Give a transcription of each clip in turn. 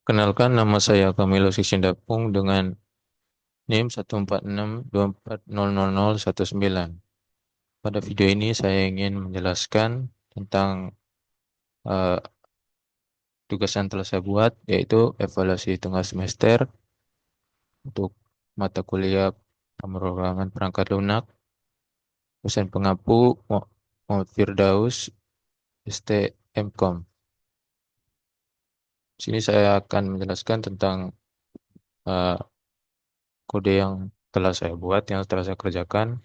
Kenalkan, nama saya Camilo Sisindapung dengan NIM 14624000019. Pada video ini saya ingin menjelaskan tentang eh, tugas yang telah saya buat, yaitu evaluasi tengah semester untuk mata kuliah pemrograman perangkat lunak, dosen pengampu Muhammad Firdaus, ST MKOM. Di sini saya akan menjelaskan tentang eh, kode yang telah saya buat, yang telah saya kerjakan.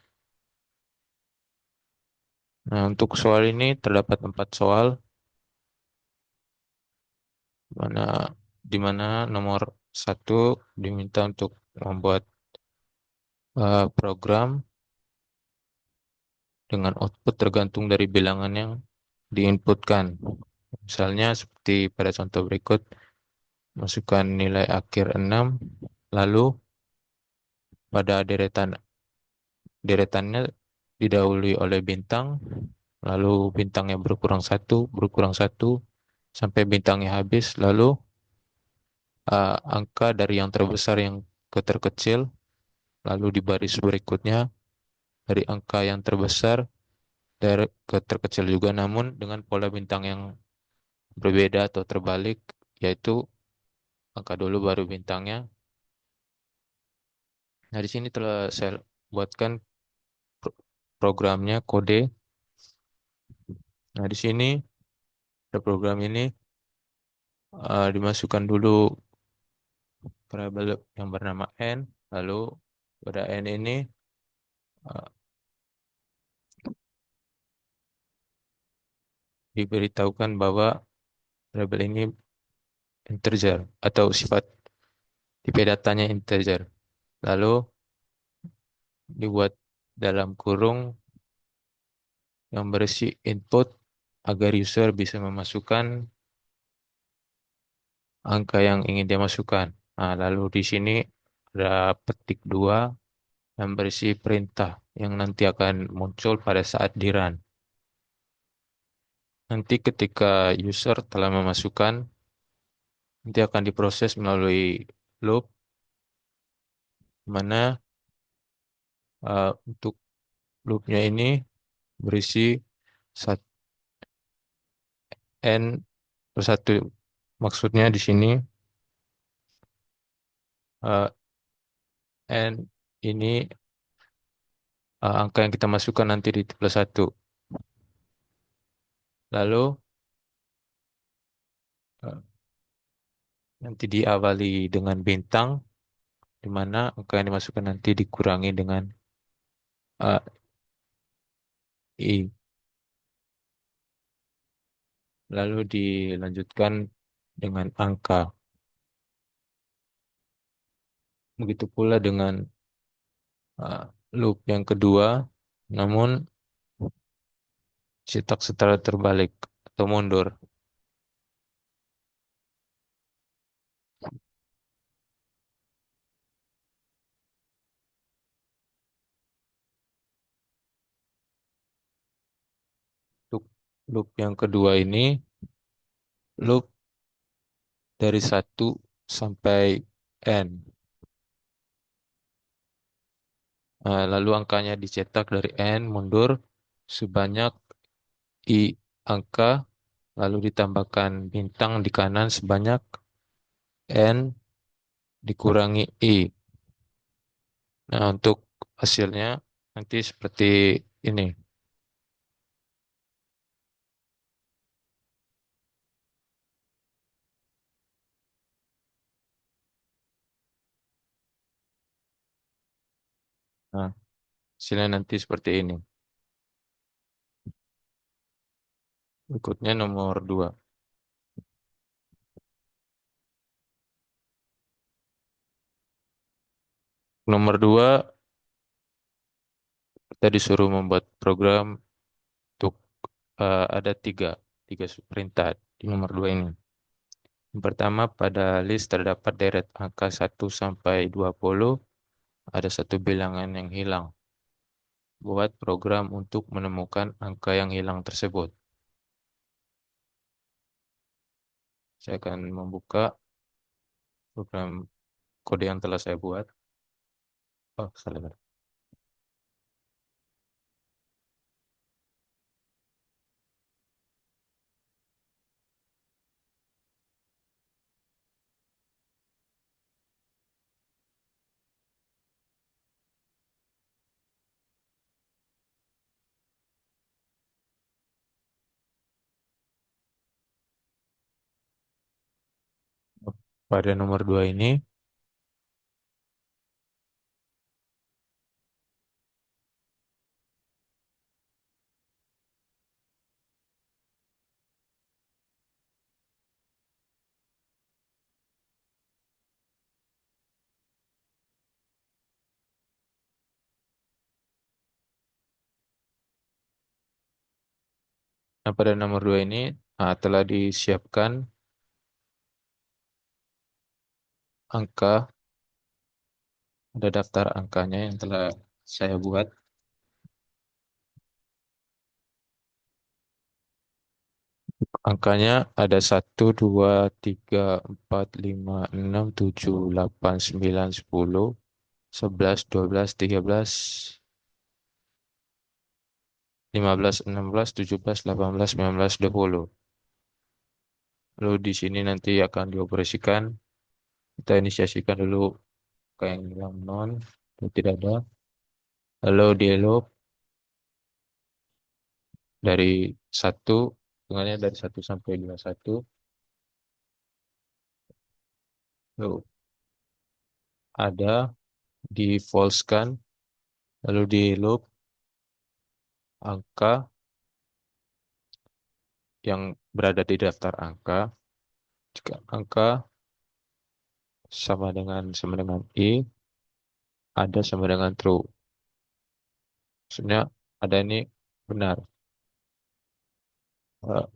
Nah, untuk soal ini terdapat 4 soal, mana di mana nomor 1 diminta untuk membuat program dengan output tergantung dari bilangan yang diinputkan. Misalnya seperti pada contoh berikut, masukkan nilai akhir 6, lalu pada deretannya didahului oleh bintang, lalu bintangnya berkurang satu, sampai bintangnya habis, lalu angka dari yang terbesar yang ke terkecil, lalu di baris berikutnya dari angka yang terbesar dari ke terkecil juga, namun dengan pola bintang yang berbeda atau terbalik, yaitu angka dulu baru bintangnya. Nah, di sini telah saya buatkan programnya, kode. Nah, di sini pada program ini dimasukkan dulu variabel yang bernama n, lalu pada n ini uh, diberitahukan bahwa variabel ini integer atau sifat tipe datanya integer. Lalu dibuat dalam kurung yang berisi input agar user bisa memasukkan angka yang ingin dia masukkan. Nah, lalu di sini ada petik 2 yang berisi perintah yang nanti akan muncul pada saat di run. Nanti ketika user telah memasukkan, nanti akan diproses melalui loop, mana untuk loopnya ini berisi n per satu. Maksudnya di sini eh, n ini angka yang kita masukkan nanti di plus satu. Lalu eh, nanti diawali dengan bintang, di mana angka yang dimasukkan nanti dikurangi dengan eh, i. Lalu dilanjutkan dengan angka. Begitu pula dengan eh, loop yang kedua, namun cetak setelah terbalik atau mundur. Untuk loop yang kedua ini, loop dari 1 sampai n. Lalu angkanya dicetak dari n mundur sebanyak i angka, lalu ditambahkan bintang di kanan sebanyak n dikurangi i. Nah, untuk hasilnya nanti seperti ini. Nah, hasilnya nanti seperti ini. Berikutnya nomor 2. Nomor 2, kita disuruh membuat program untuk ada tiga perintah di nomor 2 ini. Yang pertama, pada list terdapat deret angka 1 sampai 20, ada satu bilangan yang hilang. Buat program untuk menemukan angka yang hilang tersebut. Saya akan membuka program kode yang telah saya buat. Oh, salah. Pada nomor 2 ini, nah pada nomor 2 ini telah disiapkan angka, ada daftar angkanya yang telah saya buat. Angkanya ada 1, 2, 3, 4, 5, 6, 7, 8, 9, 10, 11, 12, 13, 14, 15, 16, 17, 18, 19, 20. Lalu di sini nanti akan dioperasikan. Kita inisiasikan dulu ke yang bilang non, itu tidak ada. Lalu di loop dari 1, hitungannya dari 1 sampai 21. Lalu ada di false-kan, lalu di loop angka yang berada di daftar angka. Jika angka sama dengan I, ada sama dengan true. Maksudnya ada ini benar. Eh,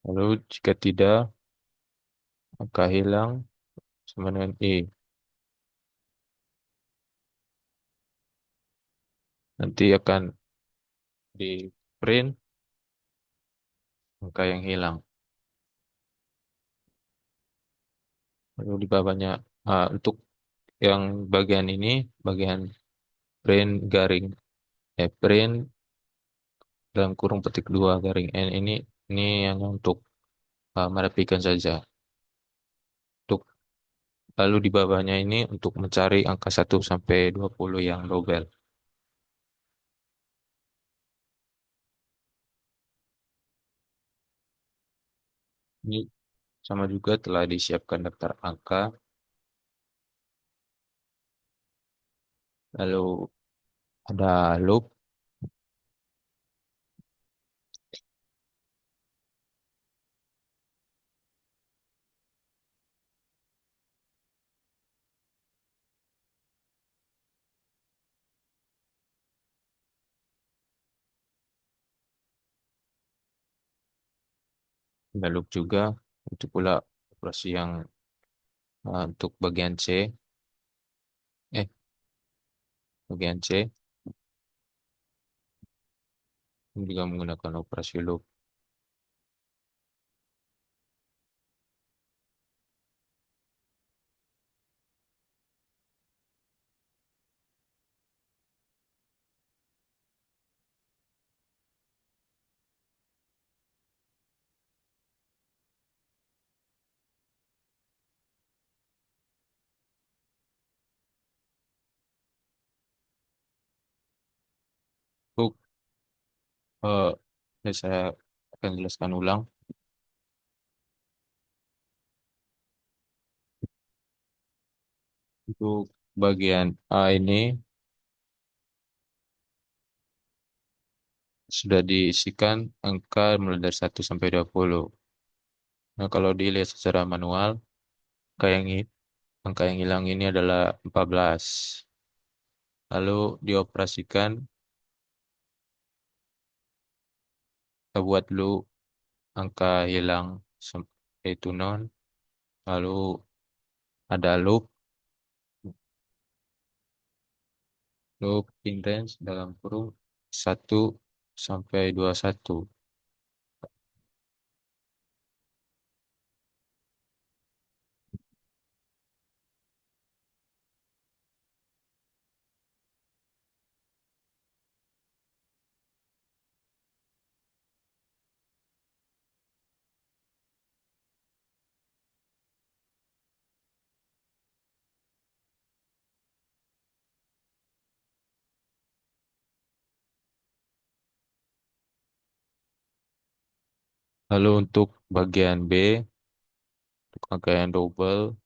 Lalu jika tidak, angka hilang sama dengan I. Nanti akan di print angka yang hilang. Lalu di bawahnya, untuk yang bagian ini, bagian print garing, print dalam kurung petik 2 garing N ini yang untuk merapikan saja. Untuk lalu di bawahnya ini untuk mencari angka 1 sampai 20 yang double. Ini sama juga telah disiapkan daftar angka. Lalu ada loop. Ada loop juga. Itu pula operasi yang untuk bagian C. Bagian C ini juga menggunakan operasi loop. Untuk eh, ini saya akan jelaskan ulang. Untuk bagian A ini sudah diisikan angka mulai dari 1 sampai 20. Nah, kalau dilihat secara manual, angka yang, angka yang hilang ini adalah 14. Lalu dioperasikan, kita buat dulu angka hilang yaitu non. Lalu ada loop in range dalam kurung 1 sampai 21. Lalu untuk bagian B, untuk angka yang double,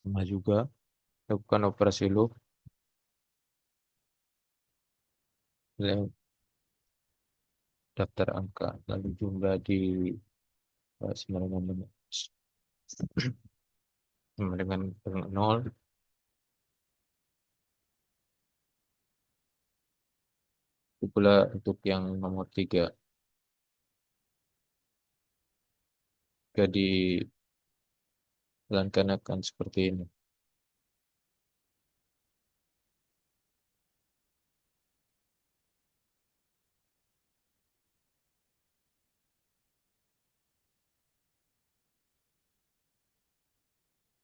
sama juga. Lakukan operasi loop, nilai daftar angka, lalu jumlah di 9 sama dengan 0. Itu pula untuk yang nomor 3. Jika dijalankan akan seperti ini.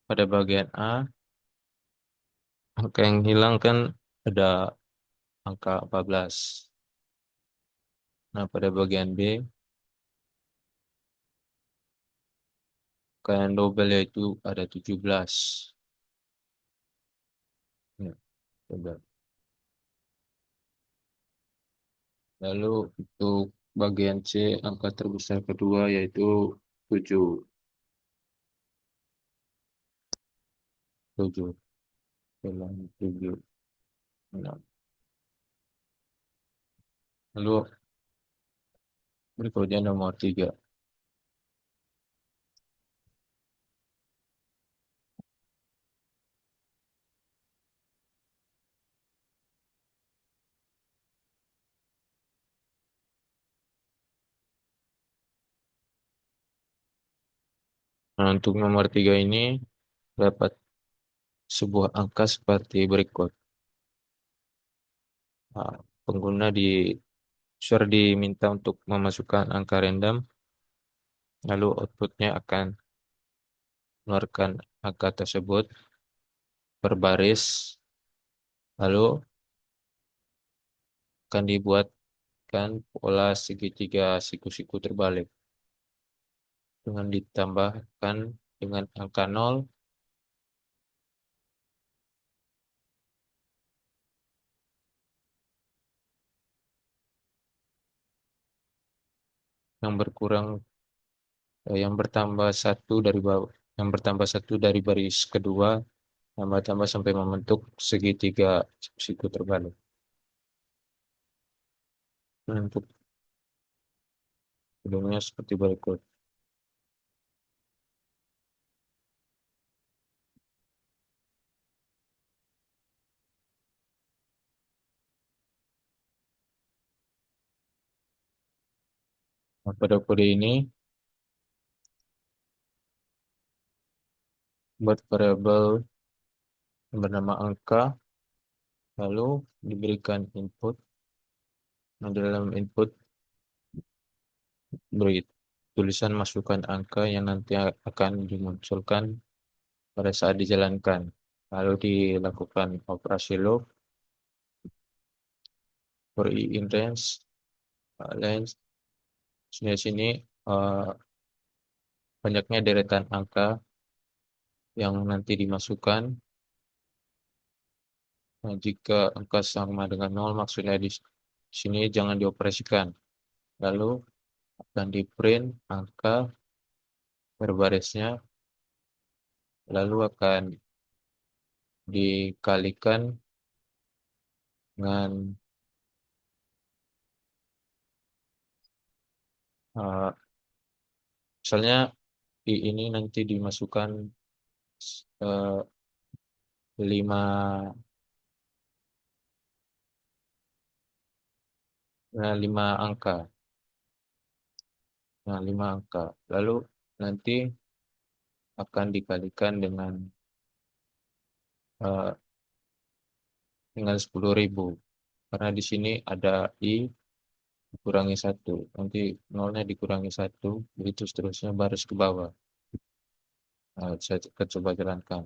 Pada bagian A, angka yang hilang kan ada angka 14. Nah, pada bagian B, angka yang double yaitu ada 17. Ya, coba. Lalu untuk bagian C, angka terbesar kedua yaitu 7. 7. 7. 6. Lalu berikutnya nomor 3. Nah, untuk nomor 3 ini dapat sebuah angka seperti berikut. Nah, pengguna user diminta untuk memasukkan angka random, lalu outputnya akan mengeluarkan angka tersebut per baris, lalu akan dibuatkan pola segitiga siku-siku terbalik dengan ditambahkan dengan angka 0 yang berkurang yang bertambah satu dari bawah, yang bertambah satu dari baris kedua, tambah-tambah sampai membentuk segitiga siku terbalik. Nah, untuk videonya seperti berikut. Nah, pada kode ini buat variabel yang bernama angka, lalu diberikan input. Nah, di dalam input beri tulisan masukkan angka yang nanti akan dimunculkan pada saat dijalankan. Lalu dilakukan operasi loop for i in range, length. Sini banyaknya deretan angka yang nanti dimasukkan. Nah, jika angka sama dengan 0, maksudnya di sini jangan dioperasikan. Lalu akan di print angka per barisnya, lalu akan dikalikan dengan eh, misalnya ini nanti dimasukkan eh, 5, 5 angka. Nah, 5 angka. Lalu nanti akan dikalikan dengan eh, dengan 10.000. Karena di sini ada I dikurangi satu. Nanti nolnya dikurangi satu, begitu seterusnya baris ke bawah. Saya akan coba jalankan.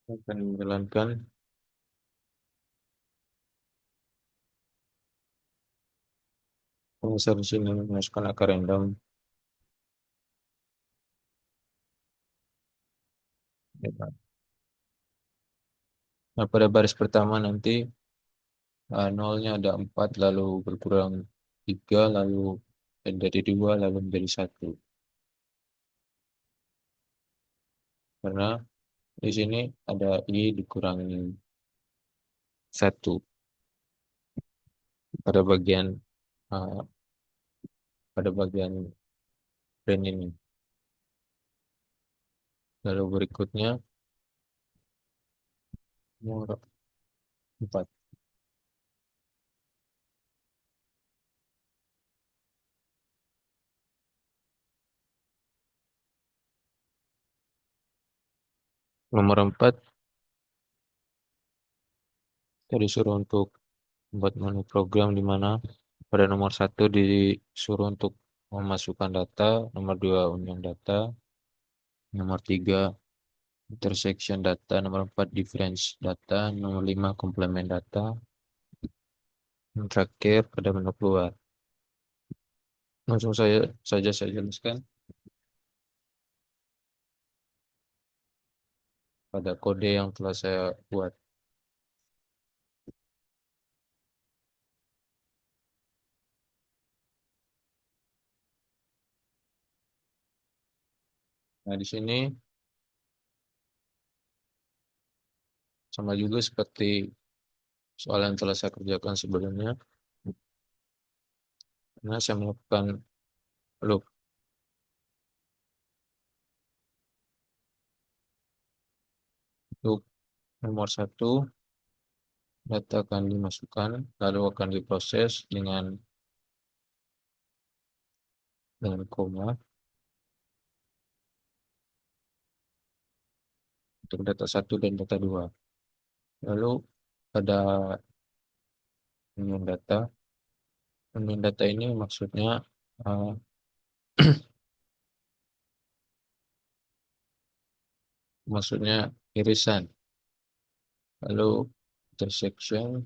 Saya akan menjalankan pengusaha di sini memasukkan akar random. Nah, pada baris pertama nanti nolnya ada 4, lalu berkurang 3, lalu dari 2, lalu menjadi satu. Karena di sini ada I dikurangi satu pada bagian eh, pada bagian brand ini. Lalu berikutnya nomor 4. Nomor 4 kita disuruh untuk membuat menu program di mana pada nomor 1 disuruh untuk memasukkan data, nomor 2 union data, nomor 3 intersection data, nomor 4 difference data, nomor 5 complement data, yang terakhir pada menu keluar. Langsung saja saya jelaskan pada kode yang telah saya buat. Nah, di sini sama juga seperti soal yang telah saya kerjakan sebelumnya. Karena saya melakukan loop loop nomor 1, data akan dimasukkan, lalu akan diproses dengan koma untuk data 1 dan data 2. Lalu pada union data, union data ini maksudnya eh, maksudnya irisan. Lalu intersection.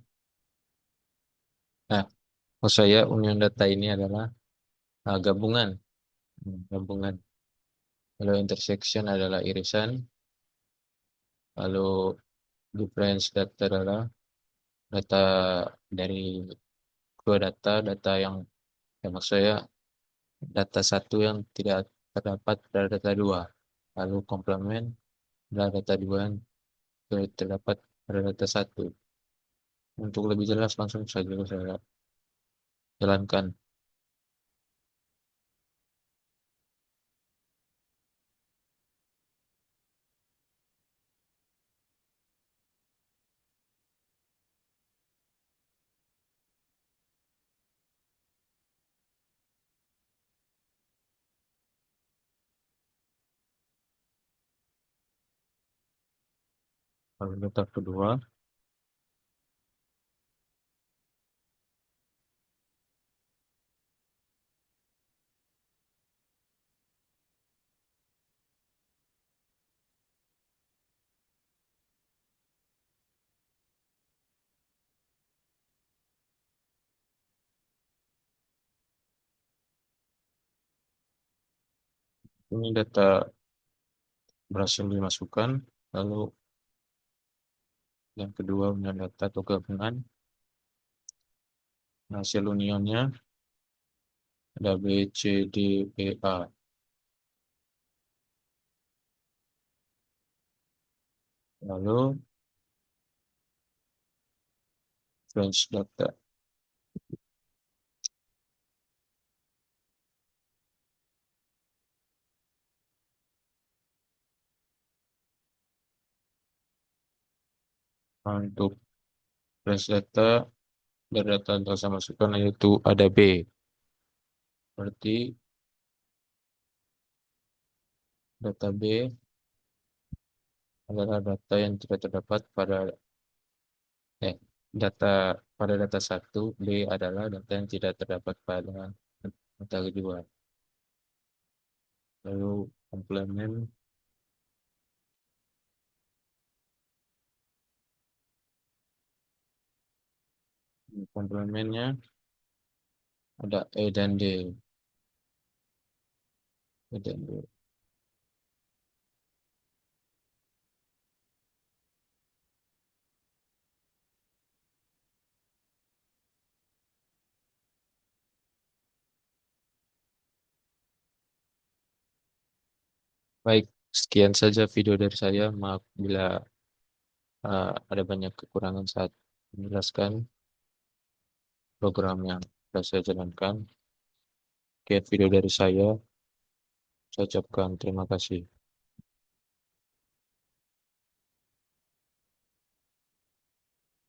Nah, maksud saya union data ini adalah gabungan. Gabungan. Lalu intersection adalah irisan. Lalu difference data adalah data dari dua data yang maksud saya data satu yang tidak terdapat pada data dua. Lalu komplement adalah data dua yang tidak terdapat pada data satu. Untuk lebih jelas langsung saja saya jalankan. Lalu data kedua, Ini data berhasil dimasukkan. Lalu yang kedua punya data atau gabungan. Hasil unionnya ada B, C, D, E, A. Lalu range data. Nah, untuk range data dari data yang telah saya masukkan yaitu ada B. Berarti data B adalah data yang tidak terdapat pada eh data pada data satu, B adalah data yang tidak terdapat pada data kedua. Lalu komplement komplemennya ada E dan D. E dan D. Baik, sekian saja video dari saya. Maaf bila ada banyak kekurangan saat menjelaskan program yang sudah saya jalankan. Sekian video dari saya. Saya ucapkan terima kasih.